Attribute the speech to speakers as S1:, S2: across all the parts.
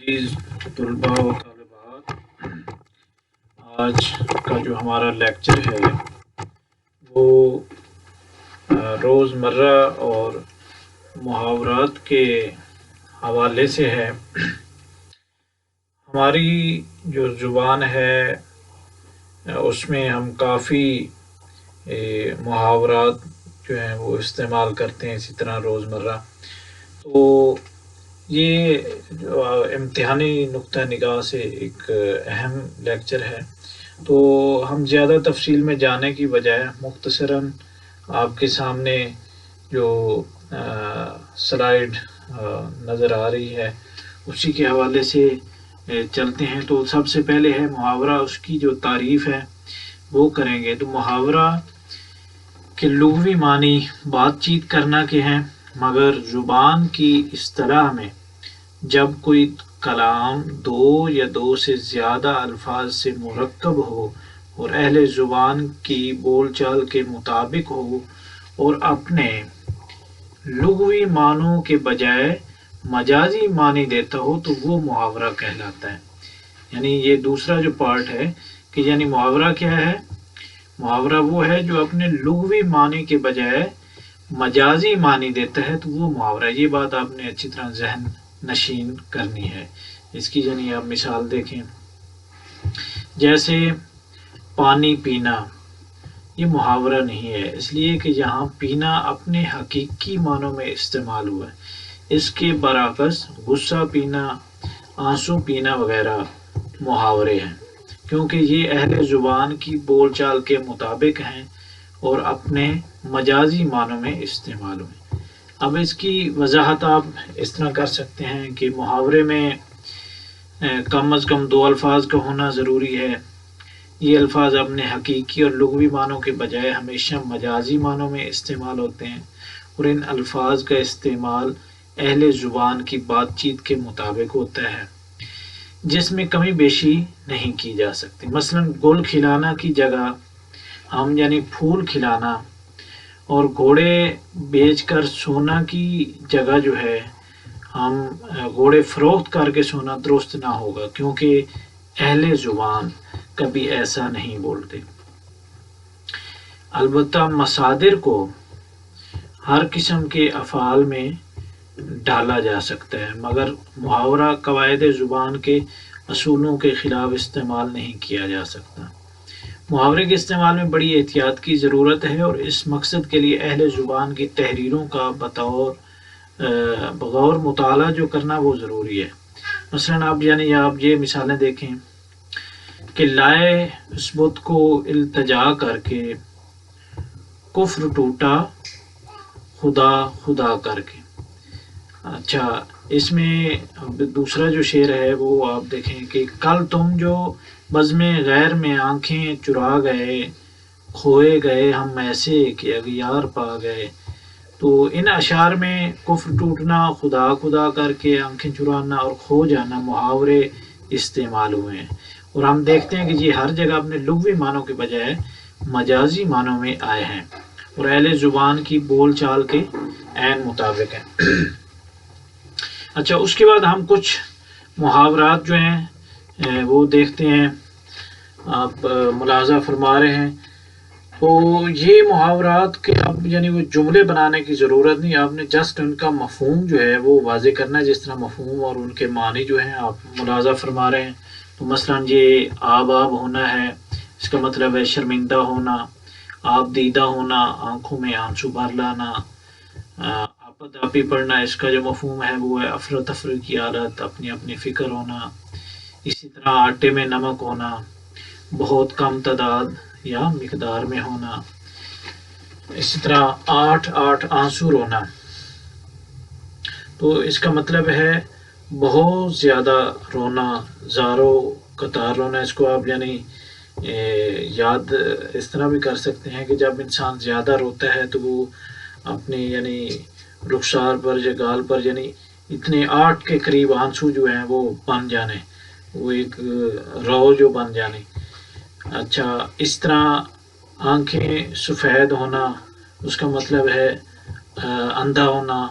S1: عزیز طلباء و طالبات، آج کا جو ہمارا لیکچر ہے وہ روزمرہ اور محاورات کے حوالے سے ہے۔ ہماری جو زبان ہے اس میں ہم کافی محاورات جو ہیں وہ استعمال کرتے ہیں اسی طرح روزمرہ۔ تو یہ جو امتحانی نقطہ نگاہ سے ایک اہم لیکچر ہے، تو ہم زیادہ تفصیل میں جانے کی بجائے مختصراً آپ کے سامنے جو سلائیڈ نظر آ رہی ہے اسی کے حوالے سے چلتے ہیں۔ تو سب سے پہلے ہے محاورہ، اس کی جو تعریف ہے وہ کریں گے۔ تو محاورہ کے لغوی معنی بات چیت کرنا کے ہیں، مگر زبان کی اصطلاح میں جب کوئی کلام دو یا دو سے زیادہ الفاظ سے مرکب ہو اور اہل زبان کی بول چال کے مطابق ہو اور اپنے لغوی معنوں کے بجائے مجازی معنی دیتا ہو تو وہ محاورہ کہلاتا ہے۔ یعنی یہ دوسرا جو پارٹ ہے کہ یعنی محاورہ کیا ہے؟ محاورہ وہ ہے جو اپنے لغوی معنی کے بجائے مجازی معنی دیتا ہے تو وہ محاورہ۔ یہ بات آپ نے اچھی طرح ذہن نشین کرنی ہے۔ اس کی یعنی آپ مثال دیکھیں، جیسے پانی پینا، یہ محاورہ نہیں ہے، اس لیے کہ یہاں پینا اپنے حقیقی معنوں میں استعمال ہوا ہے۔ اس کے برعکس غصہ پینا، آنسو پینا وغیرہ محاورے ہیں، کیونکہ یہ اہل زبان کی بول چال کے مطابق ہیں اور اپنے مجازی معنوں میں استعمال ہوئے۔ اب اس کی وضاحت آپ اس طرح کر سکتے ہیں کہ محاورے میں کم از کم دو الفاظ کا ہونا ضروری ہے۔ یہ الفاظ اپنے حقیقی اور لغوی معنوں کے بجائے ہمیشہ مجازی معنوں میں استعمال ہوتے ہیں، اور ان الفاظ کا استعمال اہل زبان کی بات چیت کے مطابق ہوتا ہے جس میں کمی بیشی نہیں کی جا سکتی۔ مثلا گل کھلانا کی جگہ ہم یعنی پھول کھلانا، اور گھوڑے بیچ کر سونا کی جگہ جو ہے ہم گھوڑے فروخت کر کے سونا درست نہ ہوگا، کیونکہ اہل زبان کبھی ایسا نہیں بولتے۔ البتہ مصادر کو ہر قسم کے افعال میں ڈالا جا سکتا ہے، مگر محاورہ قواعد زبان کے اصولوں کے خلاف استعمال نہیں کیا جا سکتا۔ محاورے کے استعمال میں بڑی احتیاط کی ضرورت ہے، اور اس مقصد کے لیے اہل زبان کی تحریروں کا بغور مطالعہ جو کرنا وہ ضروری ہے۔ مثلا آپ یہ مثالیں دیکھیں کہ لائے اس بت کو التجا کر کے، کفر ٹوٹا خدا خدا کر کے۔ اچھا، اس میں دوسرا جو شعر ہے وہ آپ دیکھیں کہ کل تم جو بزم غیر میں آنکھیں چرا گئے، کھوئے گئے ہم ایسے کہ اغیار پا گئے۔ تو ان اشعار میں کفر ٹوٹنا، خدا خدا کر کے، آنکھیں چرانا اور کھو جانا محاورے استعمال ہوئے ہیں، اور ہم دیکھتے ہیں کہ یہ ہر جگہ اپنے لغوی معنوں کے بجائے مجازی معنوں میں آئے ہیں اور اہل زبان کی بول چال کے عین مطابق ہیں۔ اچھا، اس کے بعد ہم کچھ محاورات جو ہیں وہ دیکھتے ہیں، آپ ملاحظہ فرما رہے ہیں۔ تو یہ محاورات کے اب یعنی وہ جملے بنانے کی ضرورت نہیں، آپ نے جسٹ ان کا مفہوم جو ہے وہ واضح کرنا ہے، جس طرح مفہوم اور ان کے معنی جو ہیں آپ ملاحظہ فرما رہے ہیں۔ تو مثلا یہ آب ہونا ہے، اس کا مطلب ہے شرمندہ ہونا، آب دیدہ ہونا، آنکھوں میں آنسو بھر لانا۔ آپت آپی پڑھنا، اس کا جو مفہوم ہے وہ ہے افرتفری کی حالت، اپنی اپنی فکر ہونا۔ اسی طرح آٹے میں نمک ہونا، بہت کم تعداد یا مقدار میں ہونا۔ اسی طرح 8 آنسو رونا، تو اس کا مطلب ہے بہت زیادہ رونا، زاروں قطار رونا۔ اس کو آپ یعنی یاد اس طرح بھی کر سکتے ہیں کہ جب انسان زیادہ روتا ہے تو وہ اپنی یعنی رخسار پر یا گال پر یعنی اتنے 8 کے قریب آنسو جو ہیں وہ بن جانے، وہ ایک رو جو بن جانے۔ اچھا، اس طرح آنکھیں سفید ہونا، اس کا مطلب ہے اندھا ہونا۔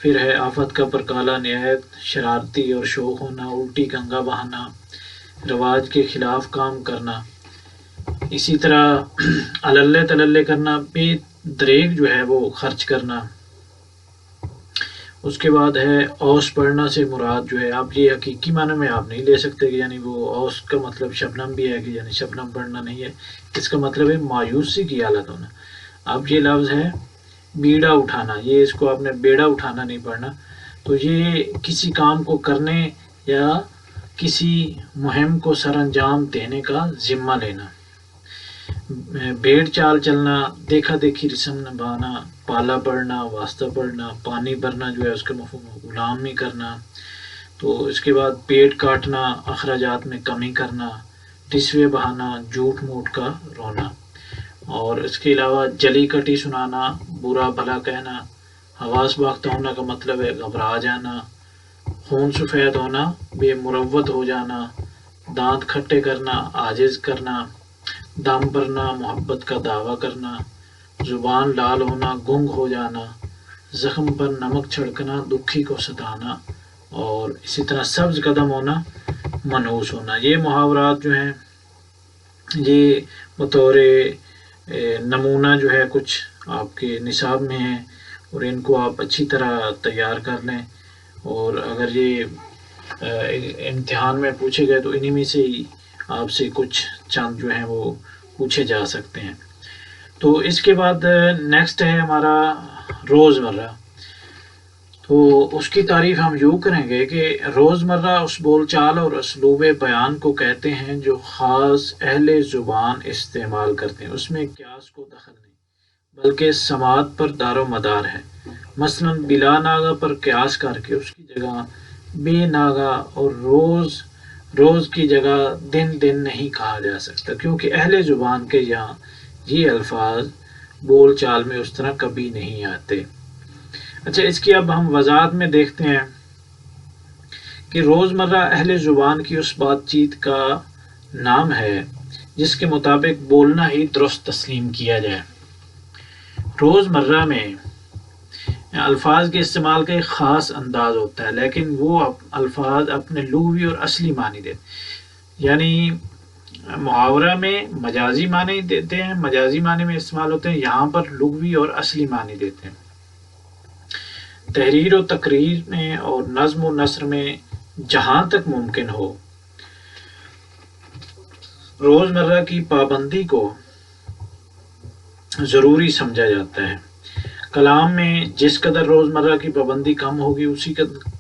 S1: پھر ہے آفت کا پرکالا نہایت شرارتی اور شوق ہونا، الٹی گنگا بہانا، رواج کے خلاف کام کرنا، اسی طرح عللے تللے کرنا، بے دریغ جو ہے وہ خرچ کرنا۔ اس کے بعد ہے اوس پڑھنا سے مراد جو ہے، آپ یہ حقیقی معنی میں آپ نہیں لے سکتے کہ یعنی وہ اوس کا مطلب شبنم بھی ہے کہ یعنی شبنم پڑھنا نہیں ہے، اس کا مطلب ہے مایوسی کی حالت ہونا۔ اب یہ لفظ ہے بیڑا اٹھانا، یہ اس کو آپ نے بیڑا اٹھانا نہیں پڑھنا، تو یہ کسی کام کو کرنے یا کسی مہم کو سر انجام دینے کا ذمہ لینا۔ بھیڑ چال چلنا، دیکھا دیکھی رسم نبھانا، پالا پڑھنا، واسطہ پڑھنا، پانی بھرنا جو ہے اس کا مفہوم غلامی کرنا۔ تو اس کے بعد پیٹ کاٹنا، اخراجات میں کمی کرنا، رشوے بہانا، جھوٹ موٹ کا رونا۔ اور اس کے علاوہ جلی کٹی سنانا، برا بھلا کہنا، حواس باختہ ہونا کا مطلب ہے گھبرا جانا، خون سفید ہونا، بے مروت ہو جانا، دانت کھٹے کرنا، عاجز کرنا، دم بھرنا، محبت کا دعویٰ کرنا، زبان لال ہونا، گنگ ہو جانا، زخم پر نمک چھڑکنا، دکھی کو ستانا، اور اسی طرح سبز قدم ہونا، منحوس ہونا۔ یہ محاورات جو ہیں یہ بطور نمونہ جو ہے کچھ آپ کے نصاب میں ہیں، اور ان کو آپ اچھی طرح تیار کر لیں، اور اگر یہ امتحان میں پوچھے گئے تو انہی میں سے ہی آپ سے کچھ چند جو ہیں وہ پوچھے جا سکتے ہیں۔ تو اس کے بعد نیکسٹ ہے ہمارا روزمرہ۔ تو اس کی تعریف ہم یوں کریں گے کہ روزمرہ اس بول چال اور اسلوب بیان کو کہتے ہیں جو خاص اہل زبان استعمال کرتے ہیں، اس میں قیاس کو دخل نہیں بلکہ سماعت پر دار و مدار ہے۔ مثلا بلا ناغہ پر قیاس کر کے اس کی جگہ بے ناغہ، اور روز کی جگہ دن نہیں کہا جا سکتا، کیونکہ اہل زبان کے یہاں یہ الفاظ بول چال میں اس طرح کبھی نہیں آتے۔ اچھا، اس کی اب ہم وضاحت میں دیکھتے ہیں کہ روزمرہ اہل زبان کی اس بات چیت کا نام ہے جس کے مطابق بولنا ہی درست تسلیم کیا جائے۔ روزمرہ میں الفاظ کے استعمال کا ایک خاص انداز ہوتا ہے، لیکن وہ الفاظ اپنے لغوی اور اصلی معنی دیتے، یعنی محاورہ میں مجازی معنی دیتے ہیں، مجازی معنی میں استعمال ہوتے ہیں، یہاں پر لغوی اور اصلی معنی دیتے ہیں۔ تحریر و تقریر میں اور نظم و نثر میں جہاں تک ممکن ہو روزمرہ کی پابندی کو ضروری سمجھا جاتا ہے۔ کلام میں جس قدر روزمرہ کی پابندی کم ہوگی اسی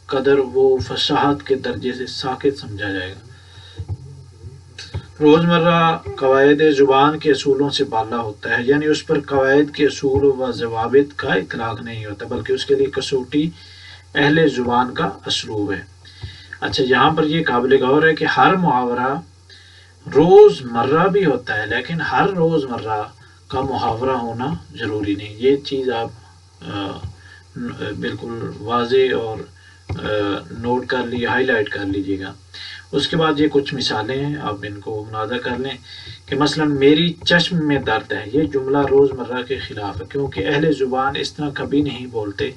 S1: قدر وہ فصاحت کے درجے سے ساکت سمجھا جائے گا۔ روزمرہ قواعد زبان کے اصولوں سے بالا ہوتا ہے، یعنی اس پر قواعد کے اصول و ضوابط کا اطلاق نہیں ہوتا، بلکہ اس کے لیے کسوٹی اہل زبان کا اسلوب ہے۔ اچھا، یہاں پر یہ قابل غور ہے کہ ہر محاورہ روزمرہ بھی ہوتا ہے، لیکن ہر روزمرہ کا محاورہ ہونا ضروری نہیں۔ یہ چیز آپ بالکل واضح اور نوٹ کر لیجیے، ہائی لائٹ کر لیجیے گا۔ اس کے بعد یہ کچھ مثالیں ہیں، آپ ان کو مناظر کر لیں کہ مثلا میری چشم میں درد ہے، یہ جملہ روزمرہ کے خلاف ہے کیونکہ اہل زبان اس طرح کبھی نہیں بولتے،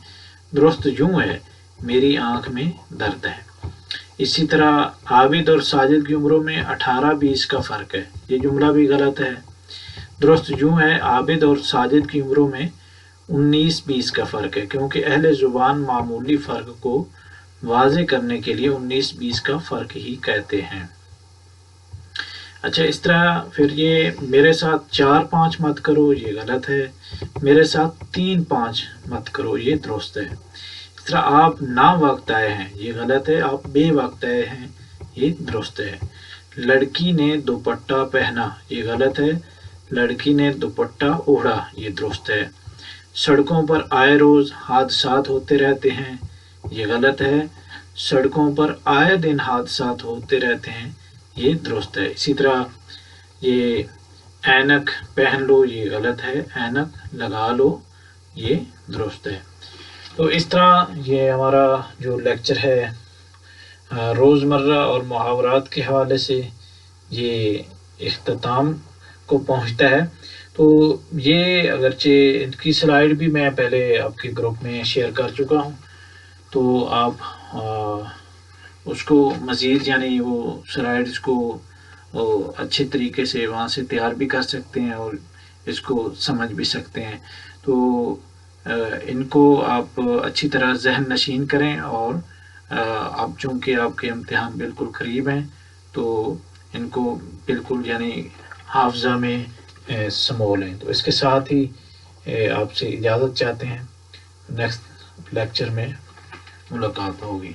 S1: درست یوں ہے میری آنکھ میں درد ہے۔ اسی طرح عابد اور ساجد کی عمروں میں 18-20 کا فرق ہے، یہ جملہ بھی غلط ہے، درست یوں ہے عابد اور ساجد کی عمروں میں 19-20 کا فرق ہے، کیونکہ اہل زبان معمولی فرق کو واضح کرنے کے لیے 19-20 کا فرق ہی کہتے ہیں۔ اچھا، اس طرح پھر یہ میرے ساتھ 4-5 مت کرو، یہ غلط ہے، میرے ساتھ 3-5 مت کرو، یہ درست ہے۔ اس طرح آپ نا وقت آئے ہیں، یہ غلط ہے، آپ بے وقت آئے ہیں، یہ درست ہے۔ لڑکی نے دوپٹہ پہنا، یہ غلط ہے، لڑکی نے دوپٹہ اوڑھا، یہ درست ہے۔ سڑکوں پر آئے روز حادثات ہوتے رہتے ہیں، یہ غلط ہے، سڑکوں پر آئے دن حادثات ہوتے رہتے ہیں، یہ درست ہے۔ اسی طرح یہ اینک پہن لو، یہ غلط ہے، اینک لگا لو، یہ درست ہے۔ تو اس طرح یہ ہمارا جو لیکچر ہے روزمرہ اور محاورات کے حوالے سے یہ اختتام کو پہنچتا ہے۔ تو یہ اگرچہ ان کی سلائیڈ بھی میں پہلے آپ کے گروپ میں شیئر کر چکا ہوں، تو آپ اس کو مزید یعنی وہ سلائڈس کو اچھے طریقے سے وہاں سے تیار بھی کر سکتے ہیں اور اس کو سمجھ بھی سکتے ہیں. تو ان کو آپ اچھی طرح ذہن نشین کریں، اور اب چونکہ آپ کے امتحان بالکل قریب ہیں تو ان کو بالکل یعنی حافظہ میں سمو لیں. تو اس کے ساتھ ہی آپ سے اجازت چاہتے ہیں، نیکسٹ لیکچر میں ملاقات ہوگی.